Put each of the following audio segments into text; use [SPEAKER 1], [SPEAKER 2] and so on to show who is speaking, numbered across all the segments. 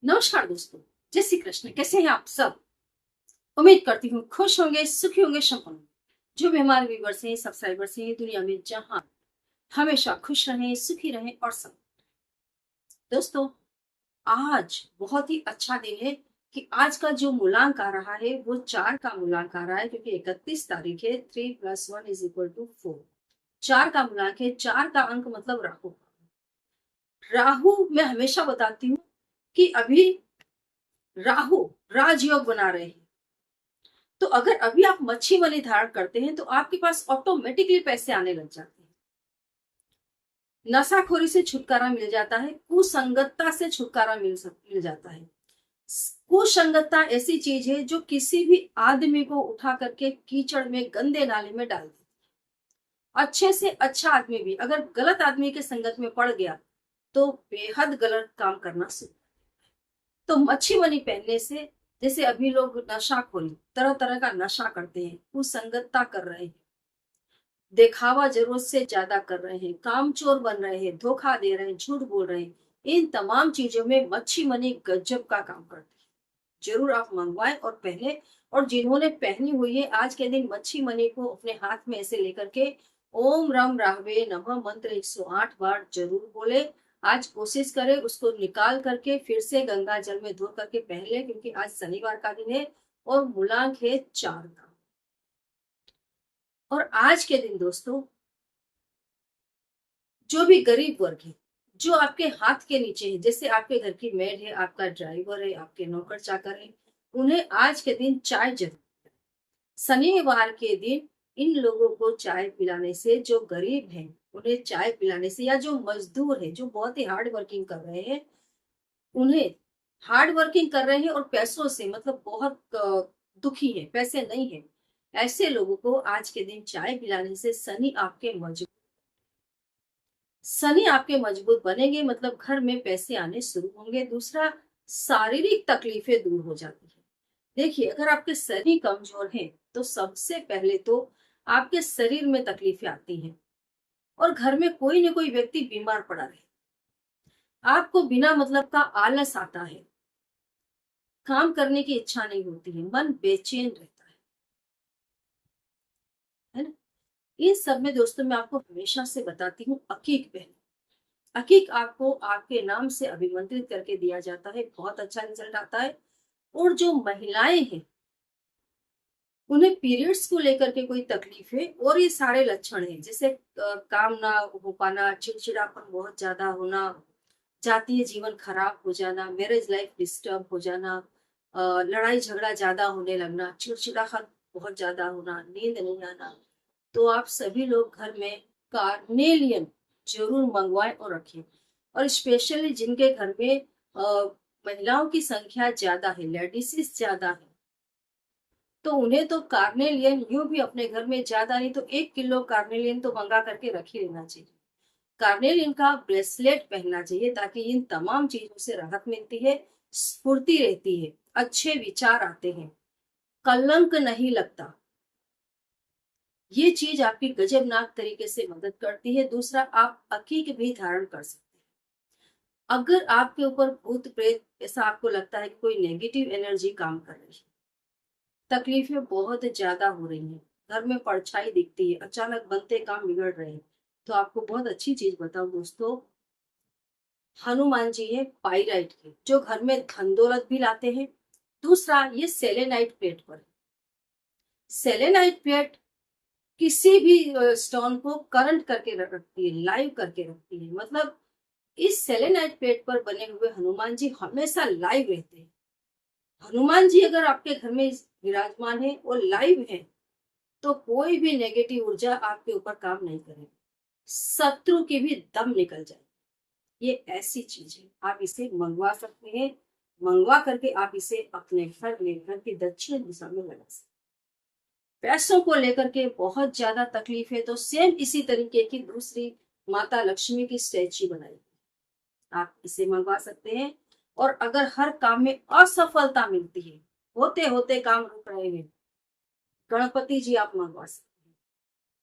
[SPEAKER 1] नमस्कार दोस्तों। जय श्री कृष्ण। कैसे हैं आप सब? उम्मीद करती हूँ खुश होंगे, सुखी होंगे, संपन्न होंगे। जो भी हमारे व्यूवर्स हैं, सब्सक्राइबर्स हैं दुनिया में, जहां हमेशा खुश रहें, सुखी रहें और सब। दोस्तों, आज बहुत ही अच्छा दिन है कि आज का जो मूलांक आ रहा है वो 4 का मूलांक आ रहा है, क्योंकि 31 तारीख है। 3+1=4। 4 का मूलांक है। 4 का अंक मतलब राहु। राहु मैं हमेशा बताती हूँ कि अभी राहु राजयोग बना रहे हैं। तो अगर अभी आप मच्छी मनी धारण करते हैं तो आपके पास ऑटोमेटिकली पैसे आने लग जाते हैं। नशाखोरी से छुटकारा मिल जाता है। कुसंगतता से छुटकारा मिल जाता है। कुसंगतता ऐसी चीज है जो किसी भी आदमी को उठा करके कीचड़ में, गंदे नाले में डाल देती है। अच्छे से अच्छा आदमी भी अगर गलत आदमी के संगत में पड़ गया तो बेहद गलत काम करना शुरू। तो मच्छी मनी पहनने से, जैसे अभी लोग नशाखोरी, तरह तरह का नशा करते हैं, कुसंगतता कर रहे हैं, दिखावा जरूरत से ज्यादा कर रहे हैं, कामचोर बन रहे हैं, धोखा दे रहे हैं, झूठ बोल रहे हैं, इन तमाम चीजों में मच्छी मनी गजब का काम करती है। जरूर आप मंगवाएं और पहने। और जिन्होंने पहनी हुई है, आज के दिन मच्छी मनी को अपने हाथ में ऐसे लेकर के ओम रम राहवे नमः मंत्र 108 बार जरूर बोले। आज कोशिश करें उसको निकाल करके फिर से गंगा जल में धो करके पहले, क्योंकि आज शनिवार का दिन है और मूलांक है 4 का। और आज के दिन दोस्तों, जो भी गरीब वर्ग है, जो आपके हाथ के नीचे है, जैसे आपके घर की मेड है, आपका ड्राइवर है, आपके नौकर चाकर है, उन्हें आज के दिन चाय जरूर। शनिवार के दिन इन लोगों को चाय पिलाने से, जो गरीब हैं उन्हें चाय पिलाने से, या जो मजदूर है जो बहुत ही हार्ड वर्किंग कर रहे हैं, उन्हें हार्ड वर्किंग कर रहे हैं और पैसों से मतलब बहुत दुखी है, पैसे नहीं है, ऐसे लोगों को आज के दिन चाय पिलाने से शनि आपके मजबूत बनेंगे, मतलब घर में पैसे आने शुरू होंगे। दूसरा, शारीरिक तकलीफें दूर हो जाती है। देखिए, अगर आपके शनि कमजोर है तो सबसे पहले तो आपके शरीर में तकलीफें आती हैं और घर में कोई ना कोई व्यक्ति बीमार पड़ा रहे, आपको बिना मतलब का आलस आता है, काम करने की इच्छा नहीं होती है, मन बेचैन रहता है ना। इन सब में दोस्तों मैं आपको हमेशा से बताती हूँ, अकीक पहले। अकीक आपको आपके नाम से अभिमंत्रित करके दिया जाता है, बहुत अच्छा रिजल्ट आता है। और जो महिलाएं हैं, उन्हें पीरियड्स को लेकर के कोई तकलीफ है और ये सारे लक्षण हैं, जैसे काम ना हो पाना, चिड़चिड़ापन बहुत ज्यादा होना, जातीय जीवन खराब हो जाना, मैरिज लाइफ डिस्टर्ब हो जाना, लड़ाई झगड़ा ज्यादा होने लगना, चिड़चिड़ाहट बहुत ज्यादा होना, नींद नहीं आना, तो आप सभी लोग घर में कार्नेलियन जरूर मंगवाएं और रखें। और स्पेशली जिनके घर में महिलाओं की संख्या ज्यादा है, लेडीज ज्यादा है, तो उन्हें तो कार्नेलियन यूं भी अपने घर में ज्यादा नहीं तो 1 किलो कार्नेलियन तो मंगा करके रख ही लेना चाहिए। कार्नेलियन का ब्रेसलेट पहनना चाहिए ताकि इन तमाम चीजों से राहत मिलती है, स्फूर्ति रहती है, अच्छे विचार आते हैं, कलंक नहीं लगता। ये चीज आपकी गजबनाक तरीके से मदद करती है। दूसरा, आप अकीक भी धारण कर सकते हैं। अगर आपके ऊपर भूत प्रेत ऐसा आपको लगता है कि कोई नेगेटिव एनर्जी काम कर रही है, तकलीफें बहुत ज्यादा हो रही हैं, घर में परछाई दिखती है, अचानक बनते काम बिगड़ रहे हैं, तो आपको बहुत अच्छी चीज बताऊं दोस्तों, हनुमान जी है पाइराइट के, जो घर में धन दौलत भी लाते हैं। दूसरा, ये सेलेनाइट प्लेट पर है। सेलेनाइट प्लेट किसी भी स्टोन को करंट करके रखती है, लाइव करके रखती है। मतलब इस सेलेनाइट प्लेट पर बने हुए हनुमान जी हमेशा लाइव रहते हैं। हनुमान जी अगर आपके घर में विराजमान है और लाइव है, तो कोई भी नेगेटिव ऊर्जा आपके ऊपर काम नहीं करेगी, शत्रु की भी दम निकल जाए। ये ऐसी चीज है, आप इसे मंगवा सकते हैं। मंगवा करके आप इसे अपने घर की दक्षिण दिशा में लगा सकते हैं। पैसों को लेकर के बहुत ज्यादा तकलीफ है तो सेम इसी तरीके की दूसरी माता लक्ष्मी की स्टैच्यू बनाई, आप इसे मंगवा सकते हैं। और अगर हर काम में असफलता मिलती है, होते होते काम रुक रहे हैं, गणपति जी आप मंगवा सकते हैं।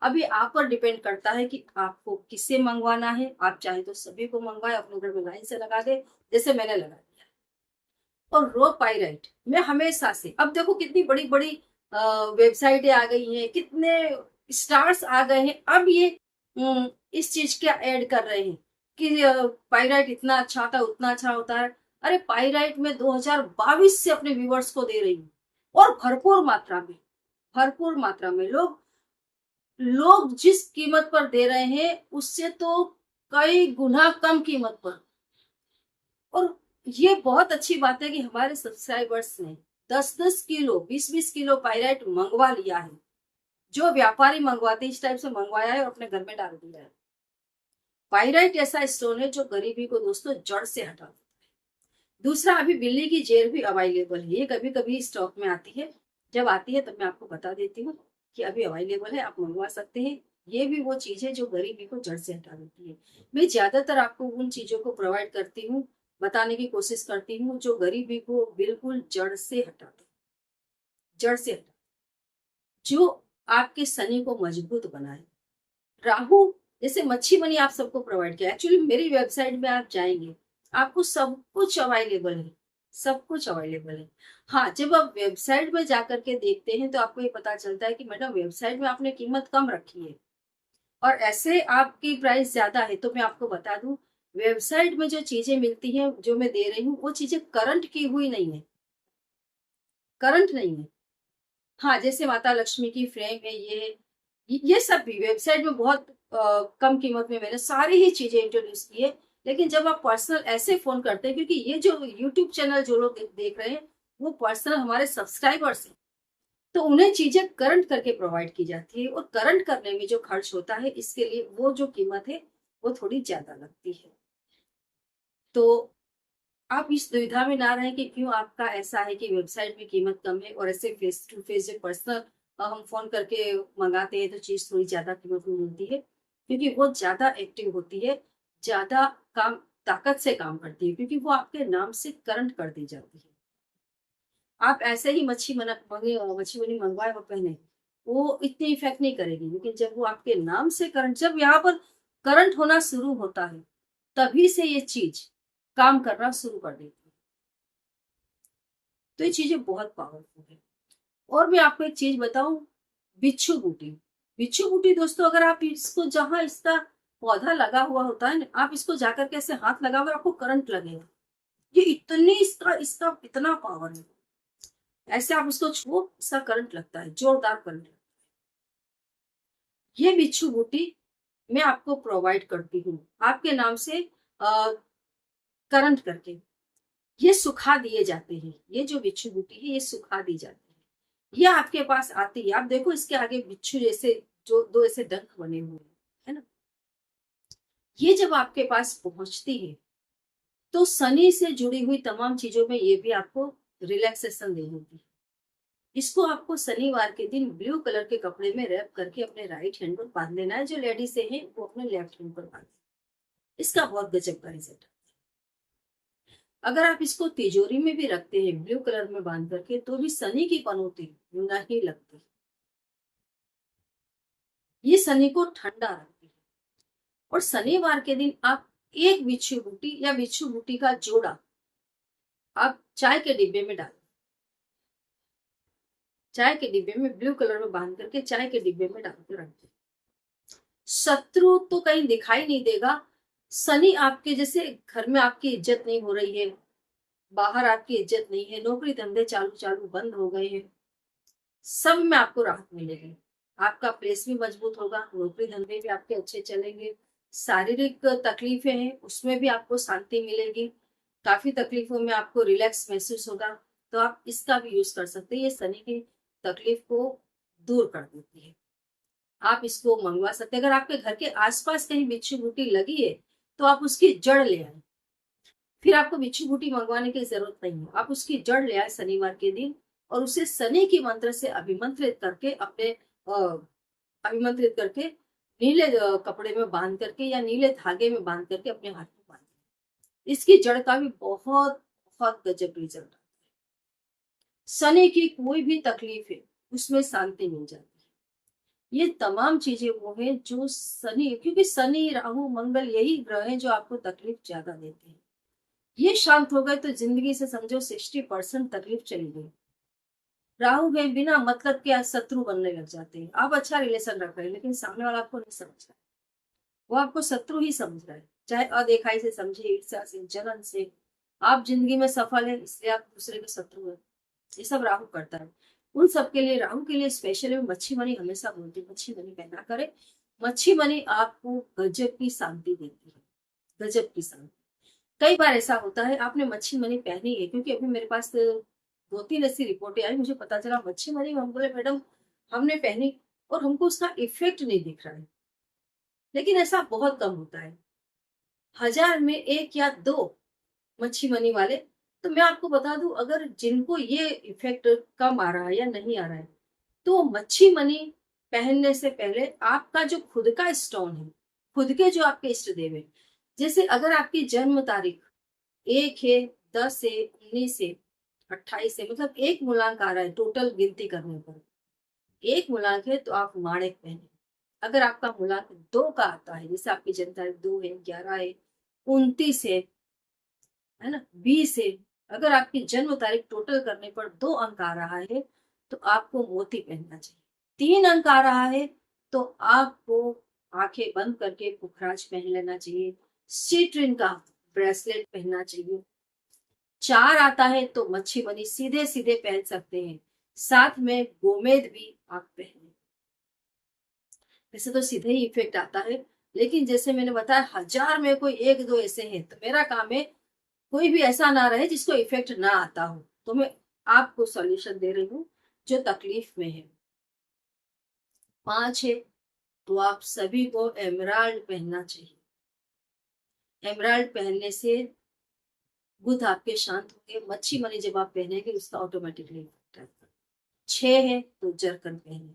[SPEAKER 1] अभी आप पर डिपेंड करता है कि आपको किससे मंगवाना है। आप चाहे तो सभी को मंगवाए, अपने घर में लाइन से लगा दे, जैसे मैंने लगा दिया। और रो पाइराइट में हमेशा से, अब देखो कितनी बड़ी बड़ी वेबसाइटें आ गई हैं, कितने स्टार्स आ गए हैं, अब ये इस चीज का ऐड कर रहे हैं कि पाइराइट इतना अच्छा था, उतना अच्छा होता है। अरे पाइराइट में 2022 से अपने व्यूवर्स को दे रही हूँ, और भरपूर मात्रा में लोग लोग जिस कीमत पर दे रहे हैं उससे तो कई गुना कम कीमत पर। और ये बहुत अच्छी बात है कि हमारे सब्सक्राइबर्स ने 10-10 किलो 20-20 किलो पायराइट मंगवा लिया है। जो व्यापारी मंगवाते इस टाइप से मंगवाया है और अपने घर में डाल दिया है। पायराइट ऐसा स्टोन है जो गरीबी को दोस्तों जड़ से हटा देता है। दूसरा, अभी बिल्ली की जेल भी अवेलेबल है, ये कभी कभी स्टॉक में आती है, जब आती है तब मैं आपको बता देती हूँ कि अभी अवेलेबल है, आप मंगवा सकते हैं। ये भी वो चीज है जो गरीबी को जड़ से हटा देती है। मैं ज्यादातर आपको उन चीजों को प्रोवाइड करती हूँ, बताने की कोशिश करती हूँ जो गरीबी को बिल्कुल जड़ से हटा दे, जड़ से हटा, जो आपके शनि को मजबूत बनाए। राहु जैसे मच्छी मनी आप सबको प्रोवाइड किया, एक्चुअली मेरी वेबसाइट में आप जाएंगे आपको सब कुछ अवेलेबल है, सब कुछ अवेलेबल है। हाँ, जब आप वेबसाइट में जाकर के देखते हैं तो आपको ये पता चलता है कि मैडम वेबसाइट में आपने कीमत कम रखी है और ऐसे आपकी प्राइस ज्यादा है। तो मैं आपको बता दूं, वेबसाइट में जो चीजें मिलती हैं जो मैं दे रही हूँ वो चीजें करंट की हुई नहीं है, करंट नहीं है। हाँ, जैसे माता लक्ष्मी की फ्रेम है, ये सब भी वेबसाइट में बहुत कम कीमत में मैंने सारी ही चीजें इंट्रोड्यूस की है। लेकिन जब आप पर्सनल ऐसे फोन करते हैं, क्योंकि ये जो यूट्यूब चैनल जो लोग देख रहे हैं वो पर्सनल हमारे सब्सक्राइबर्स हैं, तो उन्हें चीजें करंट करके प्रोवाइड की जाती है, और करंट करने में जो खर्च होता है इसके लिए वो जो कीमत है वो थोड़ी ज्यादा लगती है। तो आप इस दुविधा में ना रहें कि क्यों आपका ऐसा है कि वेबसाइट में कीमत कम है और ऐसे फेस टू फेस जो पर्सनल हम फोन करके मंगाते हैं तो चीज थोड़ी ज्यादा कीमत में मिलती है, क्योंकि वो ज्यादा एक्टिव होती है, ज्यादा काम ताकत से काम करती है, क्योंकि वो आपके नाम से करंट कर दी जाती है। आप ऐसे ही मच्छी मनी मंगवाए और पहने, वो इतनी इफेक्ट नहीं करेगी, लेकिन जब वो आपके नाम से करंट, जब यहाँ पर करंट होना शुरू होता है तभी से ये चीज काम करना शुरू कर देती है। तो ये चीजें बहुत पावरफुल है। और मैं आपको एक चीज बताऊं, बिच्छू बूटी, बिच्छू बूटी दोस्तों, अगर आप इसको, जहां इसका पौधा लगा हुआ होता है ना, आप इसको जाकर के ऐसे हाथ लगाओगे आपको करंट लगेगा। ये इतनी इसका इसका इतना पावर है, ऐसे आप उसको छुओ इसका करंट लगता है, जोरदार करंट। ये बिच्छू बूटी मैं आपको प्रोवाइड करती हूँ आपके नाम से करंट करके। ये सुखा दिए जाते हैं, ये जो बिच्छू बूटी है ये सुखा दी जाती है। ये आपके पास आती है, आप देखो इसके आगे बिच्छू जैसे जो दो ऐसे डंक बने हुए हैं, है ना। ये जब आपके पास पहुंचती है तो शनि से जुड़ी हुई तमाम चीजों में ये भी आपको रिलैक्सेशन दे देती है। इसको आपको शनिवार के दिन ब्लू कलर के कपड़े में रैप करके अपने राइट हैंड पर बांध लेना है, जो लेडीज से है वो अपने लेफ्ट हैंड पर बांध। इसका बहुत गजब का रिजल्ट। अगर आप इसको तिजोरी में भी रखते हैं ब्लू कलर में बांध करके तो भी शनि की पनौती नहीं लगती। ये शनि को ठंडा रखती है। और शनिवार के दिन आप एक बिच्छू बूटी या बिच्छू बूटी का जोड़ा आप चाय के डिब्बे में डालें, चाय के डिब्बे में ब्लू कलर में बांध करके चाय के डिब्बे में डाल के रख दें। शत्रु तो कहीं दिखाई नहीं देगा। शनि आपके जैसे घर में आपकी इज्जत नहीं हो रही है, बाहर आपकी इज्जत नहीं है, नौकरी धंधे चालू चालू बंद हो गए हैं, सब में आपको राहत मिलेगी। आपका प्लेस भी मजबूत होगा, नौकरी धंधे भी आपके अच्छे चलेंगे। शारीरिक तकलीफें हैं उसमें भी आपको शांति मिलेगी, काफी तकलीफों में आपको रिलैक्स महसूस होगा। तो आप इसका भी यूज कर सकते हैं, ये शनि की तकलीफ को दूर कर देती है। आप इसको मंगवा सकते हैं। अगर आपके घर के आसपास कहीं बिच्छू बूटी लगी है तो आप उसकी जड़ ले आए, फिर आपको बिच्छू बूटी मंगवाने की जरूरत नहीं है, आप उसकी जड़ ले आए शनिवार के दिन और उसे शनि की मंत्र से अभिमंत्रित करके अपने अभिमंत्रित करके नीले कपड़े में बांध करके या नीले धागे में बांध करके अपने हाथ में बांध। इसकी जड़ का भी बहुत बहुत गजब रिजल्ट आता है। शनि की कोई भी तकलीफ है उसमें शांति मिल जाती है। ये तमाम चीजें वो है जो शनि, क्योंकि शनि राहु मंगल यही ग्रह है जो आपको तकलीफ ज्यादा देते हैं। ये शांत हो गए तो जिंदगी से समझो 60% तकलीफ चली गई। राहु में बिना मतलब के आज शत्रु बनने लग जाते हैं। आप अच्छा रिलेशन रख रहे हैं लेकिन सामने वाला आपको नहीं समझ रहा है, वो आपको शत्रु ही समझ रहा है, चाहे अदेखाई से समझे, ईर्ष्या से, जलन से। आप जिंदगी में सफल है इसलिए आप दूसरे के शत्रु है। ये सब राहु करता है। उन सब के लिए, राहु के लिए स्पेशली मच्छी मणि हमेशा बोलती है मच्छी मणि पहना करे। मच्छी मणि आपको गजब की शांति देती है, गजब की शांति। कई बार ऐसा होता है आपने मच्छी मणि पहनी है, क्योंकि अभी मेरे पास 2-3 ऐसी रिपोर्टें आई, मुझे पता चला मच्छी मणि, हम बोले मैडम हमने पहनी और हमको उसका इफेक्ट नहीं दिख रहा है। लेकिन ऐसा बहुत कम होता है, 1000 में 1 या 2 मच्छी मनी वाले। तो मैं आपको बता दूं, अगर जिनको ये इफेक्ट कम आ रहा है या नहीं आ रहा है, तो मच्छी मनी पहनने से पहले आपका जो खुद का स्टोन है, खुद के जो आपके इष्ट देव है, जैसे अगर आपकी जन्म तारीख 1 है, 10 है, 19 है, 28 है, मतलब एक मूलांक आ रहा है टोटल गिनती करने पर, एक मूलांक है तो आप माणिक पहने। अगर आपका मूलांक 2 का आता है, जैसे आपकी जन्म तारीख 2 है, 11 है, 29 है ना, 20 है, अगर आपकी जन्म तारीख टोटल करने पर 2 अंक आ रहा है तो आपको मोती पहनना चाहिए। 3 अंक आ रहा है तो आपको आंखें बंद करके पुखराज पहन लेना चाहिए, सीट्रिन का ब्रेसलेट पहनना चाहिए। 4 आता है तो मच्छी मनी सीधे सीधे पहन सकते हैं, साथ में गोमेद भी आप पहने। वैसे तो सीधे ही इफेक्ट आता है, लेकिन जैसे मैंने बताया 1000 में कोई 1-2 ऐसे हैं, तो मेरा काम है कोई भी ऐसा ना रहे जिसको इफेक्ट ना आता हो। तो मैं आपको सॉल्यूशन दे रही हूँ जो तकलीफ में है। 5 है तो आप सभी को एमराल्ड पहनना चाहिए। एमराल्ड पहनने से बुध आपके शांत होंगे। मच्छी मनी जब आप पहनेंगे उसका ऑटोमेटिकली इफेक्ट आएगा। 6 है तो जरकन पहने।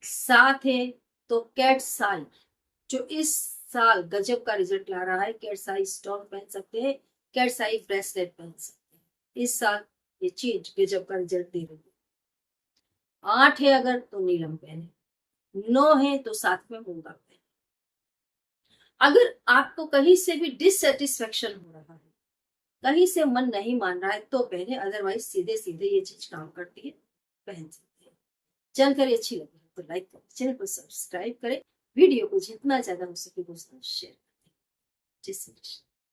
[SPEAKER 1] 7 है तो कैट साई, जो इस साल गजब का रिजल्ट ला रहा है, कैट साई स्टोन पहन सकते हैं, कैट साई ब्रेसलेट पहन सकते हैं। इस साल ये चीज गजब का रिजल्ट दे रही है। 8 है अगर तो नीलम पहने। 9 है तो साथ में मूंगा पहने। अगर आपको कहीं से भी डिससेटिस्फेक्शन हो रहा है, कहीं से मन नहीं मान रहा है तो पहने, अदरवाइज सीधे सीधे ये चीज काम करती है, पहन सकते हैं। जानकारी अच्छी लगी तो लाइक करें, चैनल को सब्सक्राइब करें, वीडियो को जितना ज्यादा हो सके दोस्तों शेयर करें। जय श्री कृष्ण।